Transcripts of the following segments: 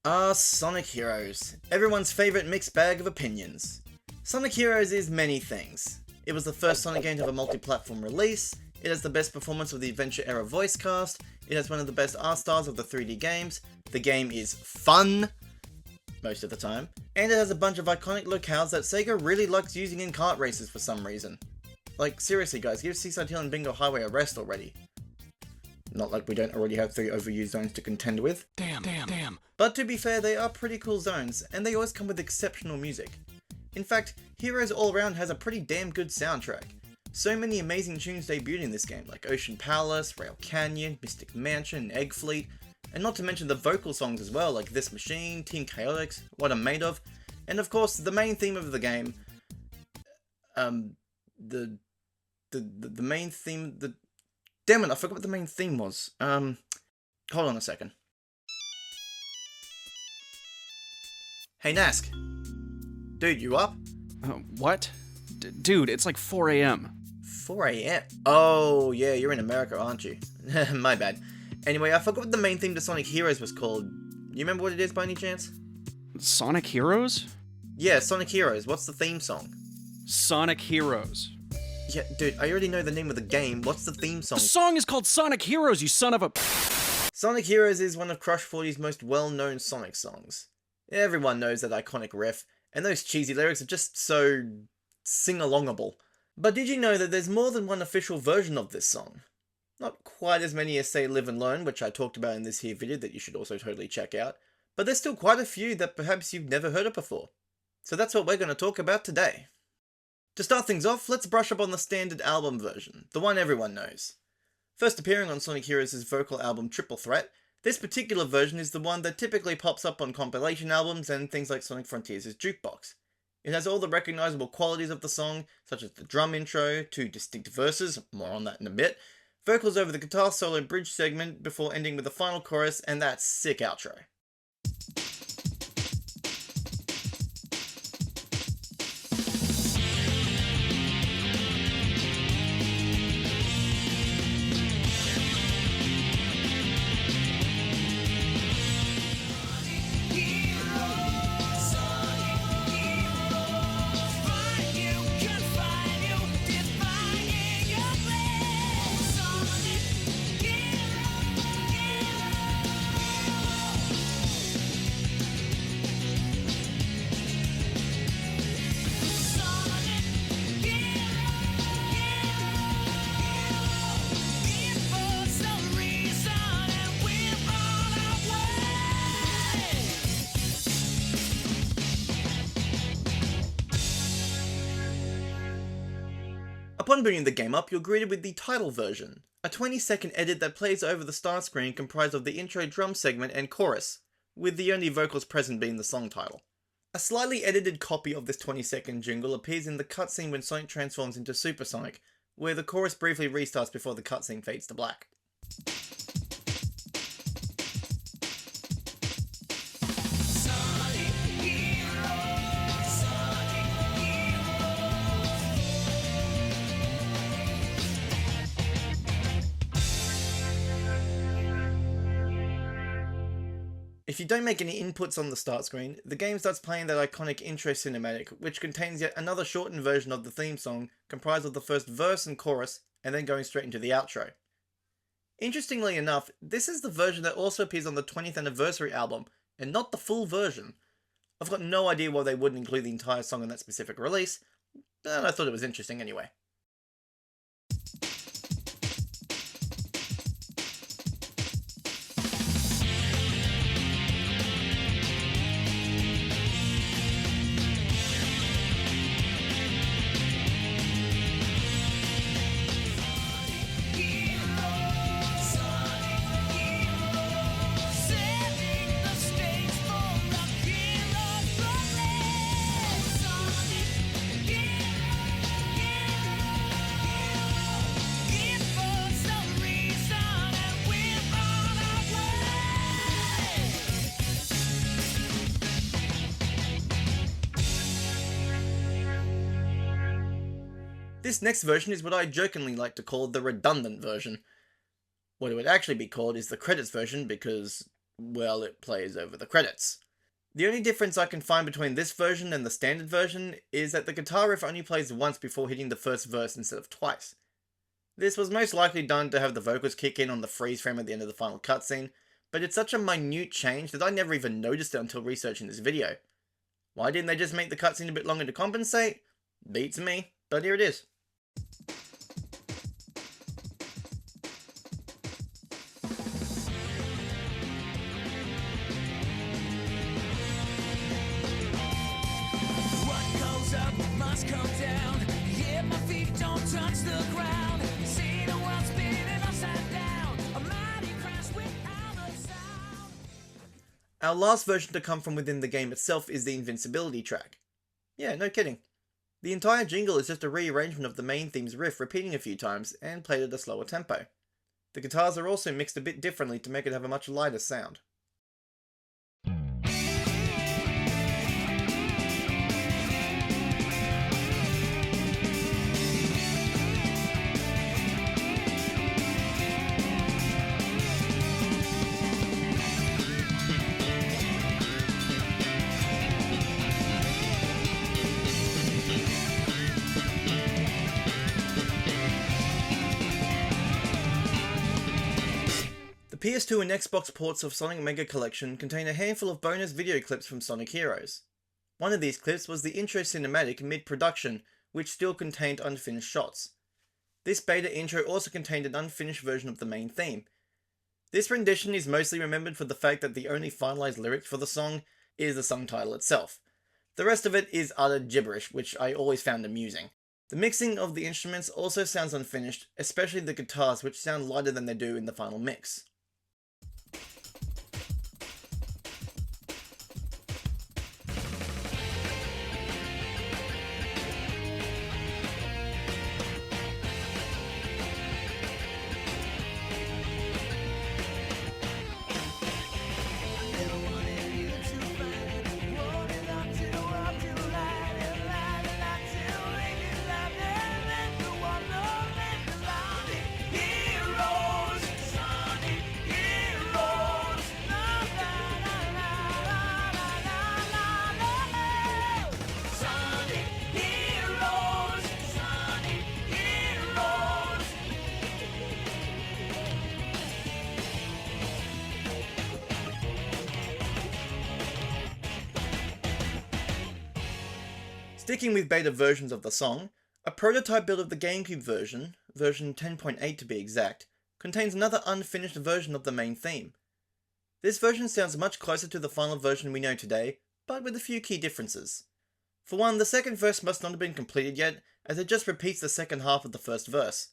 Sonic Heroes. Everyone's favourite mixed bag of opinions. Sonic Heroes is many things. It was the first Sonic game to have a multi-platform release, it has the best performance of the Adventure era voice cast, it has one of the best art styles of the 3D games, the game is fun, most of the time, and it has a bunch of iconic locales that Sega really likes using in kart races for some reason. Like, seriously guys, give Seaside Hill and Bingo Highway a rest already. Not like we don't already have 3 overused zones to contend with. Damn. But to be fair, they are pretty cool zones, and they always come with exceptional music. In fact, Heroes All Around has a pretty damn good soundtrack. So many amazing tunes debuted in this game, like Ocean Palace, Rail Canyon, Mystic Mansion, Egg Fleet, and not to mention the vocal songs as well, like This Machine, Team Chaotix, What I'm Made Of, and of course the main theme of the game. The main theme, damn it, I forgot what the main theme was. Hold on a second. Hey Nask. Dude, you up? What? Dude, it's like 4 a.m. 4 a.m? Oh, yeah, you're in America, aren't you? My bad. Anyway, I forgot what the main theme to Sonic Heroes was called. You remember what it is by any chance? Sonic Heroes? Yeah, Sonic Heroes. What's the theme song? Sonic Heroes. Yeah, dude, I already know the name of the game. What's the theme song? The song is called Sonic Heroes, you son of a... Sonic Heroes is one of Crush 40's most well-known Sonic songs. Everyone knows that iconic riff, and those cheesy lyrics are just so sing-alongable. But did you know that there's more than one official version of this song? Not quite as many as, say, Live and Learn, which I talked about in this here video that you should also totally check out, but there's still quite a few that perhaps you've never heard of before. So that's what we're going to talk about today. To start things off, let's brush up on the standard album version, the one everyone knows. First appearing on Sonic Heroes' vocal album Triple Threat, this particular version is the one that typically pops up on compilation albums and things like Sonic Frontiers' Jukebox. It has all the recognisable qualities of the song, such as the drum intro, 2 distinct verses, more on that in a bit, vocals over the guitar solo bridge segment before ending with the final chorus and that sick outro. Upon booting the game up, you're greeted with the title version, a 20-second edit that plays over the start screen comprised of the intro drum segment and chorus, with the only vocals present being the song title. A slightly edited copy of this 20-second jingle appears in the cutscene when Sonic transforms into Super Sonic, where the chorus briefly restarts before the cutscene fades to black. If you don't make any inputs on the start screen, the game starts playing that iconic intro cinematic, which contains yet another shortened version of the theme song, comprised of the first verse and chorus, and then going straight into the outro. Interestingly enough, this is the version that also appears on the 20th anniversary album, and not the full version. I've got no idea why they wouldn't include the entire song in that specific release, but I thought it was interesting anyway. This next version is what I jokingly like to call the redundant version. What it would actually be called is the credits version because, well, it plays over the credits. The only difference I can find between this version and the standard version is that the guitar riff only plays once before hitting the first verse instead of twice. This was most likely done to have the vocals kick in on the freeze frame at the end of the final cutscene, but it's such a minute change that I never even noticed it until researching this video. Why didn't they just make the cutscene a bit longer to compensate? Beats me, but here it is. Our last version to come from within the game itself is the Invincibility track. Yeah, no kidding. The entire jingle is just a rearrangement of the main theme's riff repeating a few times and played at a slower tempo. The guitars are also mixed a bit differently to make it have a much lighter sound. The PS2 and Xbox ports of Sonic Mega Collection contain a handful of bonus video clips from Sonic Heroes. One of these clips was the intro cinematic mid-production, which still contained unfinished shots. This beta intro also contained an unfinished version of the main theme. This rendition is mostly remembered for the fact that the only finalized lyrics for the song is the song title itself. The rest of it is utter gibberish, which I always found amusing. The mixing of the instruments also sounds unfinished, especially the guitars, which sound lighter than they do in the final mix. Sticking with beta versions of the song, a prototype build of the GameCube version 10.8 to be exact, contains another unfinished version of the main theme. This version sounds much closer to the final version we know today, but with a few key differences. For one, the second verse must not have been completed yet, as it just repeats the second half of the first verse.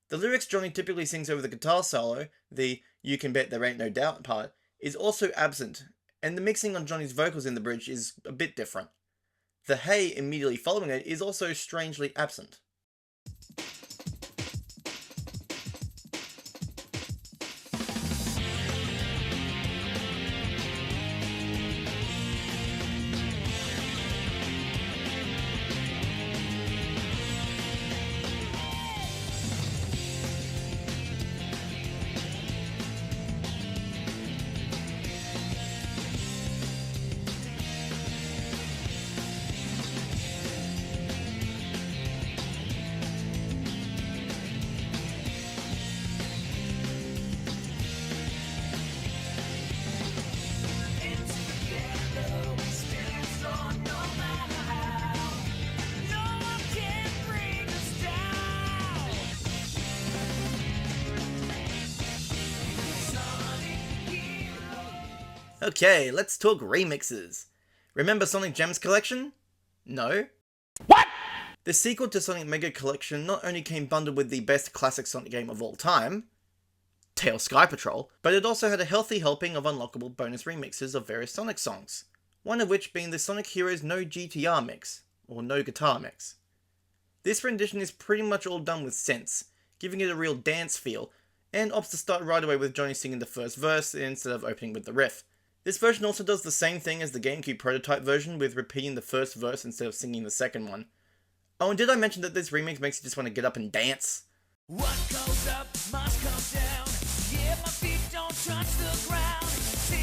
The lyrics Johnny typically sings over the guitar solo, the "you can bet there ain't no doubt" part, is also absent, and the mixing on Johnny's vocals in the bridge is a bit different. The "hey" immediately following it is also strangely absent. Okay, let's talk remixes. Remember Sonic Gems Collection? No? What? The sequel to Sonic Mega Collection not only came bundled with the best classic Sonic game of all time, Tails Sky Patrol, but it also had a healthy helping of unlockable bonus remixes of various Sonic songs, one of which being the Sonic Heroes No GTR mix, or No Guitar mix. This rendition is pretty much all done with synths, giving it a real dance feel, and opts to start right away with Johnny singing the first verse instead of opening with the riff. This version also does the same thing as the GameCube prototype version with repeating the first verse instead of singing the second one. Oh, and did I mention that this remix makes you just want to get up and dance? What goes up must come down. Yeah, my feet don't touch the ground. See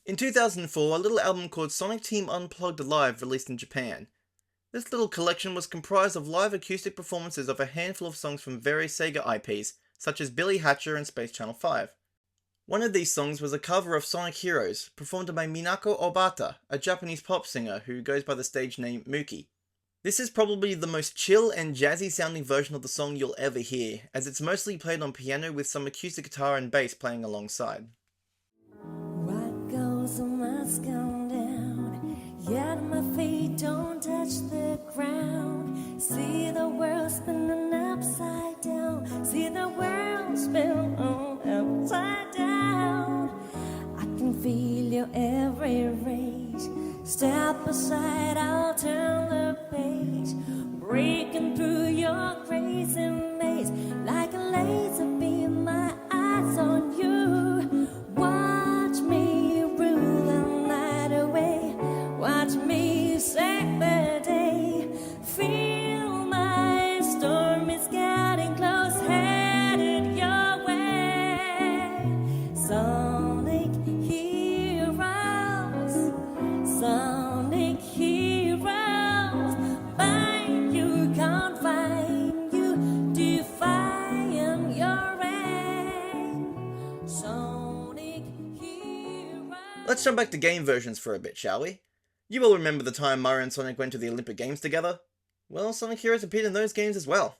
In 2004, a little album called Sonic Team Unplugged Live released in Japan. This little collection was comprised of live acoustic performances of a handful of songs from various Sega IPs, such as Billy Hatcher and Space Channel 5. One of these songs was a cover of Sonic Heroes, performed by Minako Obata, a Japanese pop singer who goes by the stage name Mookie. This is probably the most chill and jazzy sounding version of the song you'll ever hear, as it's mostly played on piano with some acoustic guitar and bass playing alongside. What goes must come down, yet my feet don't touch the ground. See the world spinning upside down, see the world spin upside down. I can feel your every rage. Step aside, I'll turn the page, breaking through your crazy maze like a laser beam. My eyes on you. Watch me rule the night away. Watch me save the day. Feel my storm is getting close, headed your way. Sonic heroes, Sonic heroes. Find you, can't find you, defying your aim. Sonic heroes. Let's jump back to game versions for a bit, shall we? You all remember the time Mario and Sonic went to the Olympic Games together? Well, Sonic Heroes appeared in those games as well.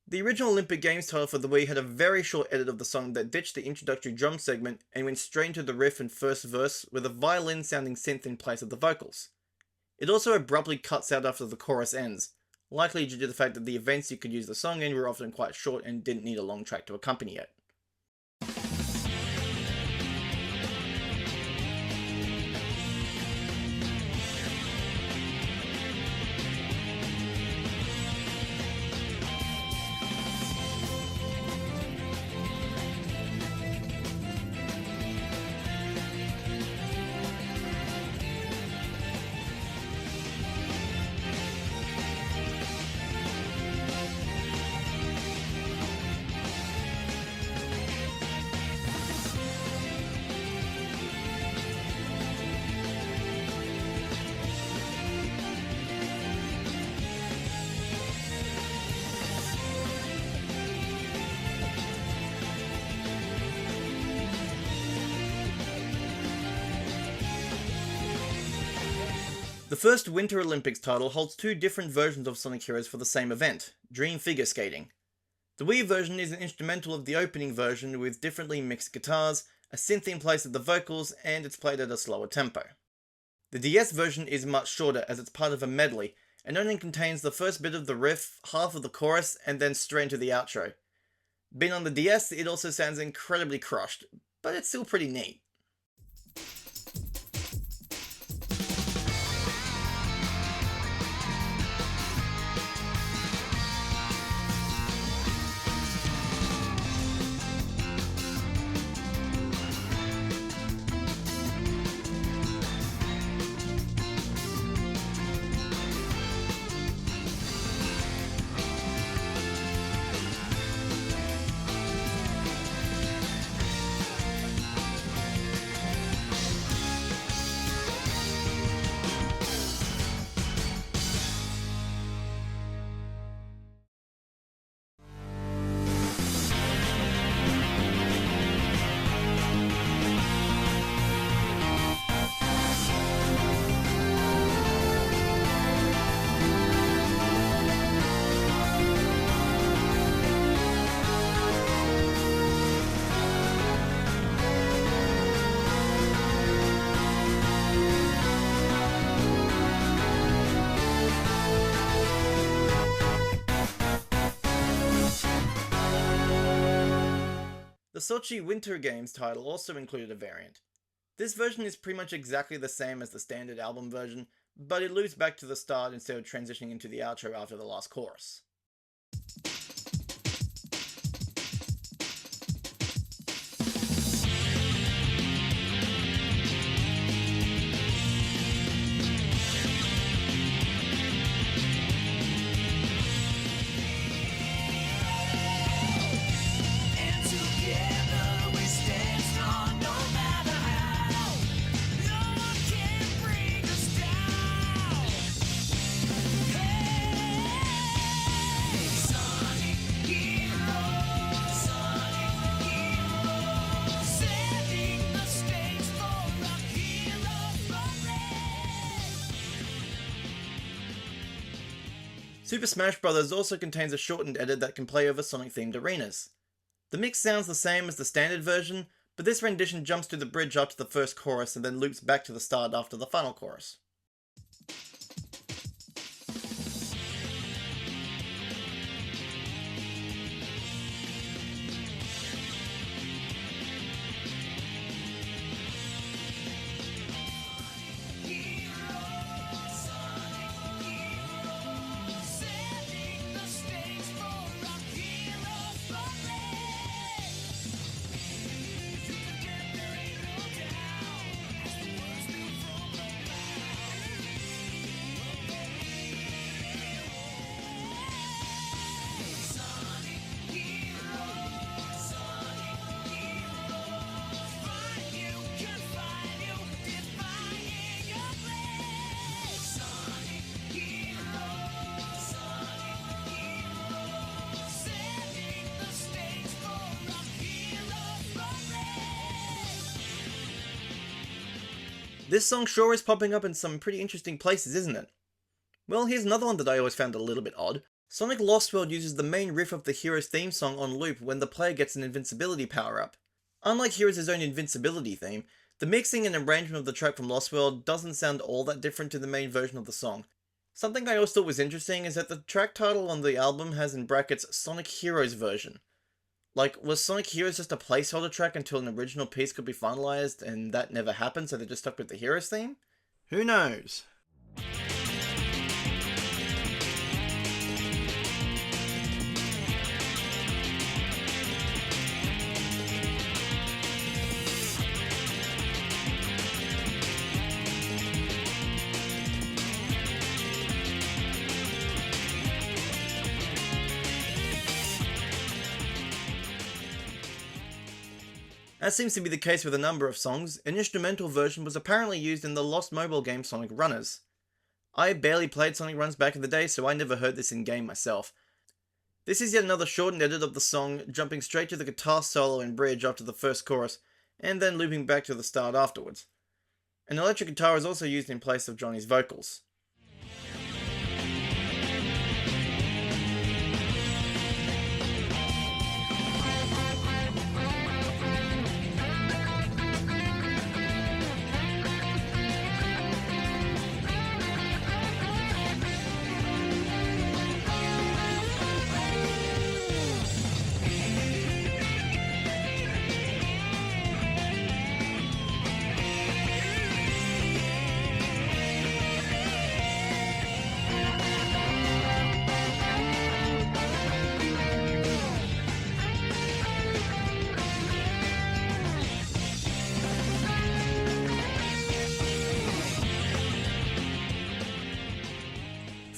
The original Olympic Games title for the Wii had a very short edit of the song that ditched the introductory drum segment and went straight into the riff and first verse with a violin-sounding synth in place of the vocals. It also abruptly cuts out after the chorus ends, likely due to the fact that the events you could use the song in were often quite short and didn't need a long track to accompany it. The first Winter Olympics title holds two different versions of Sonic Heroes for the same event, Dream Figure Skating. The Wii version is an instrumental of the opening version with differently mixed guitars, a synth in place of the vocals, and it's played at a slower tempo. The DS version is much shorter as it's part of a medley, and only contains the first bit of the riff, half of the chorus, and then straight into the outro. Being on the DS, it also sounds incredibly crushed, but it's still pretty neat. The Sochi Winter Games title also included a variant. This version is pretty much exactly the same as the standard album version, but it loops back to the start instead of transitioning into the outro after the last chorus. Super Smash Bros. Also contains a shortened edit that can play over Sonic-themed arenas. The mix sounds the same as the standard version, but this rendition jumps to the bridge up to the first chorus and then loops back to the start after the final chorus. This song sure is popping up in some pretty interesting places, isn't it? Well, here's another one that I always found a little bit odd. Sonic Lost World uses the main riff of the hero's theme song on loop when the player gets an invincibility power-up. Unlike Heroes' own Invincibility theme, the mixing and arrangement of the track from Lost World doesn't sound all that different to the main version of the song. Something I always thought was interesting is that the track title on the album has in brackets Sonic Heroes version. Like, was Sonic Heroes just a placeholder track until an original piece could be finalized, and that never happened, so they just stuck with the Heroes theme? Who knows? As seems to be the case with a number of songs, an instrumental version was apparently used in the lost mobile game Sonic Runners. I barely played Sonic Runs back in the day, so I never heard this in-game myself. This is yet another shortened edit of the song, jumping straight to the guitar solo and bridge after the first chorus, and then looping back to the start afterwards. An electric guitar is also used in place of Johnny's vocals.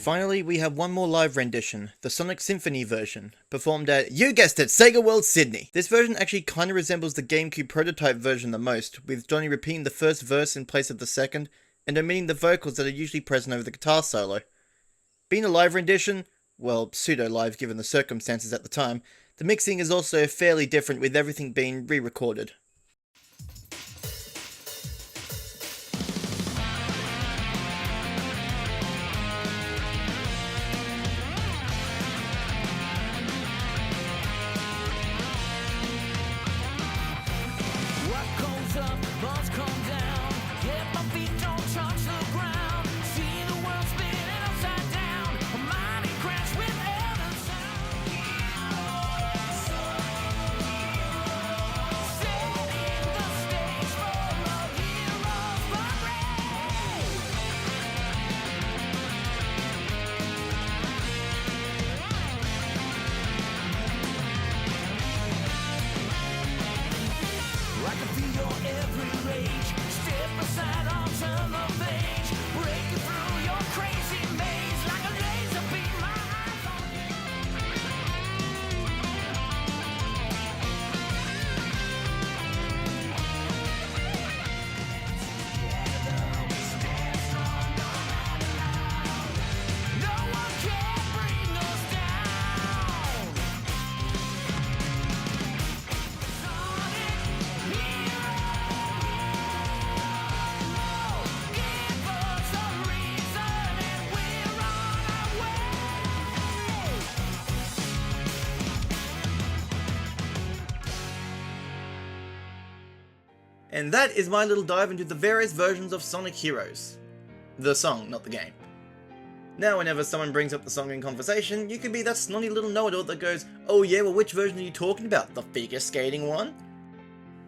Finally, we have one more live rendition, the Sonic Symphony version, performed at, you guessed it, Sega World Sydney. This version actually kinda resembles the GameCube prototype version the most, with Johnny repeating the first verse in place of the second, and omitting the vocals that are usually present over the guitar solo. Being a live rendition, well, pseudo-live given the circumstances at the time, the mixing is also fairly different with everything being re-recorded. And that is my little dive into the various versions of Sonic Heroes. The song, not the game. Now whenever someone brings up the song in conversation, you can be that snotty little know-it-all that goes, "Oh yeah, well which version are you talking about? The figure skating one?"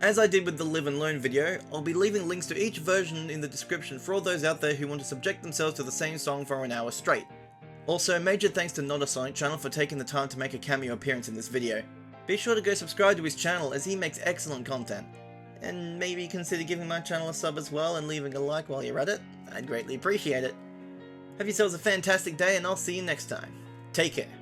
As I did with the Live and Learn video, I'll be leaving links to each version in the description for all those out there who want to subject themselves to the same song for an hour straight. Also, major thanks to Not a Sonic channel for taking the time to make a cameo appearance in this video. Be sure to go subscribe to his channel as he makes excellent content. And maybe consider giving my channel a sub as well and leaving a like while you're at it. I'd greatly appreciate it. Have yourselves a fantastic day and I'll see you next time. Take care.